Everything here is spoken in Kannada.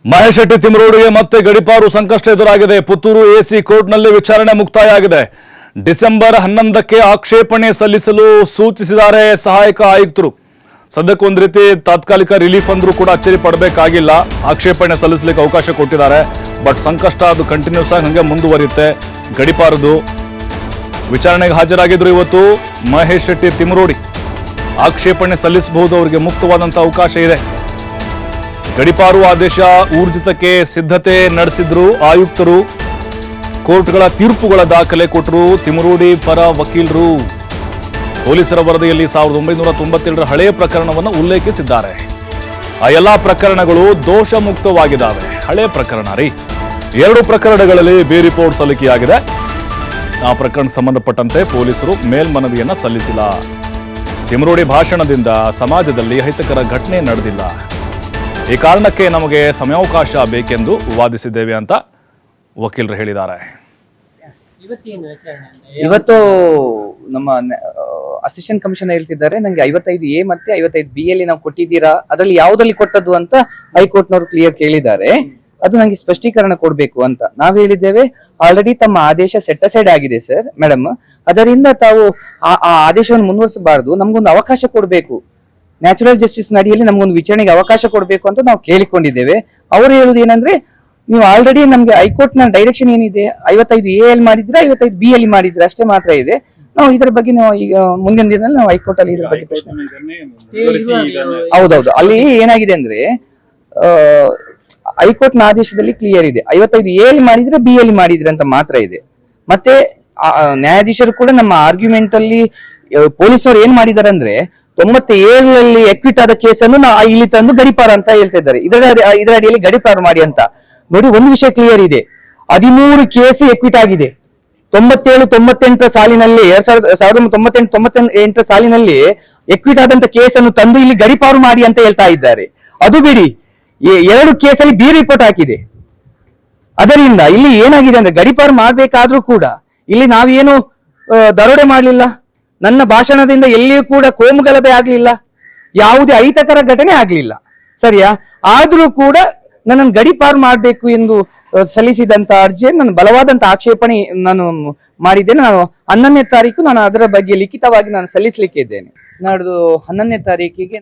ಮಹೇಶ್ ಶೆಟ್ಟಿ ತಿಮರೋಡಿಗೆ ಮತ್ತೆ ಗಡಿಪಾರು ಸಂಕಷ್ಟ ಎದುರಾಗಿದೆ. ಪುತ್ತೂರು ಎಸಿ ಕೋರ್ಟ್ನಲ್ಲಿ ವಿಚಾರಣೆ ಮುಕ್ತಾಯ ಆಗಿದೆ. ಡಿಸೆಂಬರ್ 11ಕ್ಕೆ ಆಕ್ಷೇಪಣೆ ಸಲ್ಲಿಸಲು ಸೂಚಿಸಿದ್ದಾರೆ ಸಹಾಯಕ ಆಯುಕ್ತರು. ಸದ್ಯಕ್ಕೆ ಒಂದು ರೀತಿ ತಾತ್ಕಾಲಿಕ ರಿಲೀಫ್ ಅಂದ್ರೂ ಕೂಡ ಅಚ್ಚರಿ ಪಡಬೇಕಾಗಿಲ್ಲ. ಆಕ್ಷೇಪಣೆ ಸಲ್ಲಿಸಲಿಕ್ಕೆ ಅವಕಾಶ ಕೊಟ್ಟಿದ್ದಾರೆ. ಬಟ್ ಸಂಕಷ್ಟ ಅದು ಕಂಟಿನ್ಯೂಸ್ ಆಗಿ ಹಂಗೆ ಮುಂದುವರಿಯುತ್ತೆ. ಗಡಿಪಾರದು ವಿಚಾರಣೆಗೆ ಹಾಜರಾಗಿದ್ರು ಇವತ್ತು ಮಹೇಶ್ ಶೆಟ್ಟಿ ತಿಮರೋಡಿ. ಆಕ್ಷೇಪಣೆ ಸಲ್ಲಿಸಬಹುದು, ಅವರಿಗೆ ಮುಕ್ತವಾದಂಥ ಅವಕಾಶ ಇದೆ. ಗಡಿಪಾರು ಆದೇಶ ಊರ್ಜಿತಕ್ಕೆ ಸಿದ್ಧತೆ ನಡೆಸಿದ್ರು ಆಯುಕ್ತರು. ಕೋರ್ಟ್ಗಳ ತೀರ್ಪುಗಳ ದಾಖಲೆ ಕೊಟ್ಟರು ತಿಮರೋಡಿ ಪರ ವಕೀಲರು. ಪೊಲೀಸರ ವರದಿಯಲ್ಲಿ 1997ರ ಹಳೆಯ ಪ್ರಕರಣವನ್ನು ಉಲ್ಲೇಖಿಸಿದ್ದಾರೆ. ಆ ಎಲ್ಲಾ ಪ್ರಕರಣಗಳು ದೋಷ ಮುಕ್ತವಾಗಿದ್ದಾವೆ. ಹಳೆಯ ಪ್ರಕರಣ ರೀ. 2 ಪ್ರಕರಣಗಳಲ್ಲಿ ಬಿ ರಿಪೋರ್ಟ್ ಸಲ್ಲಿಕೆಯಾಗಿದೆ. ಆ ಪ್ರಕರಣ ಸಂಬಂಧಪಟ್ಟಂತೆ ಪೊಲೀಸರು ಮೇಲ್ಮನವಿಯನ್ನ ಸಲ್ಲಿಸಿಲ್ಲ. ತಿಮರೋಡಿ ಭಾಷಣದಿಂದ ಸಮಾಜದಲ್ಲಿ ಅಹಿತಕರ ಘಟನೆ ನಡೆದಿಲ್ಲ. ಈ ಕಾರಣಕ್ಕೆ ನಮಗೆ ಸಮಯಾವಕಾಶ ಬೇಕೆಂದು ವಾದಿಸಿದ್ದೇವೆ ಅಂತ ವಕೀಲರು ಹೇಳಿದ್ದಾರೆ. ಇವತ್ತು ನಮ್ಮ ಅಸಿಸ್ಟೆಂಟ್ ಕಮಿಷನರ್ ಹೇಳ್ತಿದ್ದಾರೆ, ನಂಗೆ 55A ಮತ್ತೆ 55B ಅಲ್ಲಿ ನಾವು ಕೊಟ್ಟಿದ್ದೀರಾ, ಅದರಲ್ಲಿ ಯಾವ್ದ್ರಲ್ಲಿ ಕೊಟ್ಟದ್ದು ಅಂತ ಹೈಕೋರ್ಟ್ನವರು ಕ್ಲಿಯರ್ ಕೇಳಿದ್ದಾರೆ. ಅದು ನಂಗೆ ಸ್ಪಷ್ಟೀಕರಣ ಕೊಡ್ಬೇಕು ಅಂತ ನಾವು ಹೇಳಿದ್ದೇವೆ. ಆಲ್ರೆಡಿ ತಮ್ಮ ಆದೇಶ ಸೆಟ್ ಅಸೈಡ್ ಆಗಿದೆ ಸರ್ ಮೇಡಮ್, ಅದರಿಂದ ತಾವು ಆ ಆದೇಶವನ್ನು ಮುಂದುವರಿಸಬಾರದು, ನಮ್ಗೊಂದು ಅವಕಾಶ ಕೊಡ್ಬೇಕು. ನ್ಯಾಚುರಲ್ ಜಸ್ಟಿಸ್ ನಡಿಯಲ್ಲಿ ನಮ್ಗೊಂದು ವಿಚಾರಣೆಗೆ ಅವಕಾಶ ಕೊಡ್ಬೇಕು ಅಂತ ನಾವು ಕೇಳಿಕೊಂಡಿದ್ದೇವೆ. ಅವರು ಹೇಳುದು ಏನಂದ್ರೆ, ನೀವು ಆಲ್ರೆಡಿ ನಮ್ಗೆ ಹೈಕೋರ್ಟ್ ನ ಡೈರೆಕ್ಷನ್ ಏನಿದೆ, 55A ಅಲ್ಲಿ ಮಾಡಿದ್ರೆ 55B ಅಲ್ಲಿ ಮಾಡಿದ್ರೆ ಅಷ್ಟೇ ಮಾತ್ರ ಇದೆ. ನಾವು ಇದರ ಬಗ್ಗೆ ನಾವು ಈಗ ಮುಂದಿನ ದಿನದಲ್ಲಿ ನಾವು ಹೈಕೋರ್ಟ್ ಅಲ್ಲಿ ಇದ್ರ ಬಗ್ಗೆ ಪ್ರಶ್ನೆ. ಹೌದೌದು, ಅಲ್ಲಿ ಏನಾಗಿದೆ ಅಂದ್ರೆ ಹೈಕೋರ್ಟ್ ನ ಆದೇಶದಲ್ಲಿ ಕ್ಲಿಯರ್ ಇದೆ, 55A ಅಲ್ಲಿ ಮಾಡಿದ್ರೆ B ಅಲ್ಲಿ ಮಾಡಿದ್ರೆ ಅಂತ ಮಾತ್ರ ಇದೆ. ಮತ್ತೆ ನ್ಯಾಯಾಧೀಶರು ಕೂಡ ನಮ್ಮ ಆರ್ಗ್ಯುಮೆಂಟ್ ಅಲ್ಲಿ ಪೊಲೀಸರು ಏನ್ ಮಾಡಿದಾರೆ ಅಂದ್ರೆ 97ರಲ್ಲಿ ಎಕ್ವಿಟ್ ಆದ ಕೇಸನ್ನು ಇಲ್ಲಿ ತಂದು ಗಡಿಪಾರ ಅಂತ ಹೇಳ್ತಾ ಇದ್ದಾರೆ. ಇದರ ಅಡಿಯಲ್ಲಿ ಗಡಿಪಾರ ಮಾಡಿ ಅಂತ. ನೋಡಿ, ಒಂದು ವಿಷಯ ಕ್ಲಿಯರ್ ಇದೆ, 13 ಕೇಸ್ ಎಕ್ವಿಟ್ ಆಗಿದೆ. 97-98 ಸಾಲಿನಲ್ಲಿ 1998 ಸಾಲಿನಲ್ಲಿ ಎಕ್ವಿಟ್ ಆದಂತ ಕೇಸನ್ನು ತಂದು ಇಲ್ಲಿ ಗಡಿಪಾರು ಮಾಡಿ ಅಂತ ಹೇಳ್ತಾ ಇದ್ದಾರೆ. ಅದು ಬಿಡಿ, 2 ಕೇಸಲ್ಲಿ ಬಿ ರಿಪೋರ್ಟ್ ಹಾಕಿದೆ. ಅದರಿಂದ ಇಲ್ಲಿ ಏನಾಗಿದೆ ಅಂದ್ರೆ, ಗಡಿಪಾರು ಮಾಡ್ಬೇಕಾದ್ರೂ ಕೂಡ ಇಲ್ಲಿ ನಾವೇನು ದರೋಡೆ ಮಾಡ್ಲಿಲ್ಲ, ನನ್ನ ಭಾಷಣದಿಂದ ಎಲ್ಲಿಯೂ ಕೂಡ ಕೋಮುಗಲಭೆ ಆಗ್ಲಿಲ್ಲ, ಯಾವುದೇ ಅಹಿತಕರ ಘಟನೆ ಆಗ್ಲಿಲ್ಲ, ಸರಿಯಾ? ಆದ್ರೂ ಕೂಡ ನನ್ನನ್ನು ಗಡಿಪಾರು ಮಾಡಬೇಕು ಎಂದು ಸಲ್ಲಿಸಿದಂತ ಅರ್ಜಿಯನ್ನು ನಾನು ಬಲವಾದಂತ ಆಕ್ಷೇಪಣೆ ನಾನು ಮಾಡಿದ್ದೇನೆ. ನಾನು 11ನೇ ತಾರೀಕು ನಾನು ಅದರ ಬಗ್ಗೆ ಲಿಖಿತವಾಗಿ ನಾನು ಸಲ್ಲಿಸಲಿಕ್ಕೆ ಇದ್ದೇನೆ. ನಾಡ್ದು 11ನೇ ತಾರೀಕಿಗೆ